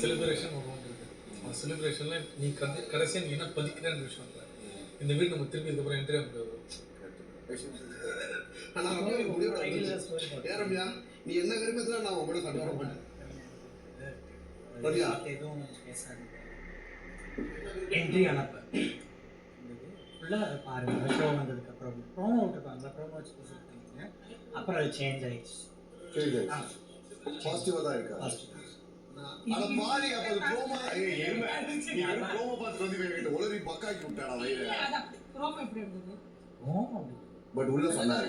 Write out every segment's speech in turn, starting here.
Celebration ஒன்று இருக்கு. அந்த செலிப்ரேஷனில் நீ கடைசியாக நீ என்ன பதிக்கிறேன்னு விஷயம் இல்லை. இந்த வீடு நம்ம திரும்பி இதுக்கப்புறம் என்ட்ரி ஆக முடியாது. ரம்யா, நீ என்ன விருப்பத்தில் நான் உங்களோட சண்டை வர மாட்டேன். ரம்யா எதுவும் பேசாது. என்ட்ரி அனுப்ப ஃபுல்லாக பாருங்க. ஷோ வந்ததுக்கப்புறம் ப்ரோமோ விட்டுருப்பாங்க. ப்ரோமோ வச்சு பேசியிருக்காங்க. அப்புறம் அது சேஞ்ச் ஆயிடுச்சு. பாசிட்டிவாக தான் இருக்கா? அத பாதி அப்ப ப்ரோமோ ப்ரோமோ பார்த்து வந்து என்கிட்ட உளறி பக்காக்கி விட்டாடா வயிறு. ப்ரோமோ எப்படி இருந்தது? பட் உள்ள சொன்னாரு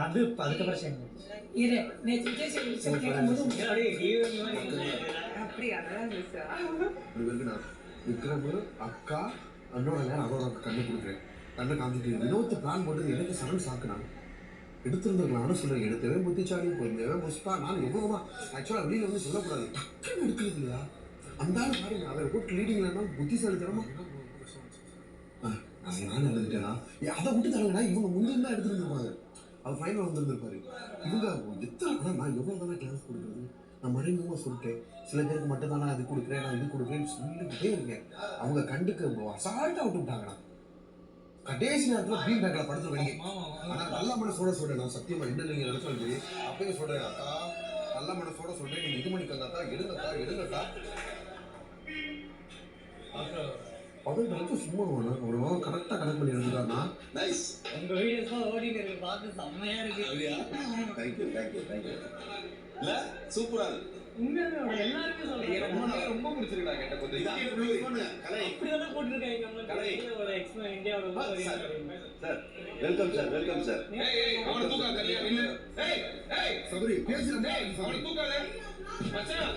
அது அதுக்கப்புறம் சேஞ்ச் ஆயிடுச்சு. இரு நேற்று விஜய் கேட்கும்போது அப்படியா மிஸ்ஸா நான் விக்ரம் அக்கா அண்ணோட அதோட கண்ணு கொடுக்குறேன். கண்ணை காமிச்சிட்டு வினோத்தை பிளான் போட்டது எனக்கு சரண் சாக்குனாங்க. எடுத்துருந்துருக்கலாம்னு சொல்கிறேன். எடுத்தவே புத்திச்சாலி போயிருந்தவே புஷ்பா நான் எவ்வளோதான் ஆக்சுவலாக வெளியில் வந்து சொல்லக்கூடாது. டக்குன்னு எடுக்கிறது இல்லையா அந்த ஆள் பாருங்க. அவர் போட்டு லீடிங்லன்னா புத்திசாலித்தனமா நான் எழுதிட்டேனா அதை விட்டு தரங்கடா. இவங்க முந்தின தான் எடுத்துருந்துருப்பாங்க. அவர் ஃபைனல் வந்துருந்துருப்பாரு. இவங்க எத்தனை ஆனால் நான் எவ்வளோ தானே கிளாஸ் கொடுக்குறது. நான் மறைமுகமாக சொல்லிட்டேன். சில பேருக்கு மட்டும் தானே அது கொடுக்குறேன் நான் இது கொடுக்குறேன்னு சொல்லிக்கிட்டே இருக்கேன். அவங்க கண்டுக்க அசால்ட்டாக விட்டு விட்டாங்கண்ணா. கடைசி நேரத்தில் பீம் பேக்கில் படுத்து வெளியே. ஆனால் நல்ல மனசோட சொல்கிறேன். நான் சத்தியமாக என்ன நீங்கள் நினைச்சு அப்பயே சொல்கிறேன். அக்கா நல்ல மனசோட சொல்கிறேன். நீங்கள் இது பண்ணிக்கங்கக்கா எடுங்கக்கா. பதினெட்டு சும்மா வேணும். ஒரு வாரம் கரெக்டாக கனெக்ட் பண்ணி எடுத்துட்டாருன்னா நைஸ். உங்கள் வீடியோஸ்லாம் ஓடிட்டு இருக்கு. பார்த்து செம்மையாக இருக்கு. தேங்க்யூ இல்ல சூப்பரா இருக்கு. உண்மையாவே எல்லாருமே சொல்றீங்க. ரொம்ப பிடிச்சிருக்கு. நான் கேட்ட போது அப்படிதான் போட்டுருக்காங்க. நம்ம கலையோட எக்ஸ்பிளைன் இந்தியாவோட சார் வெல்கம் சார். அவனை தூக்காத இல்ல. ஏய் சபரி பேசுறேன். அவனை தூக்காத மச்சான்.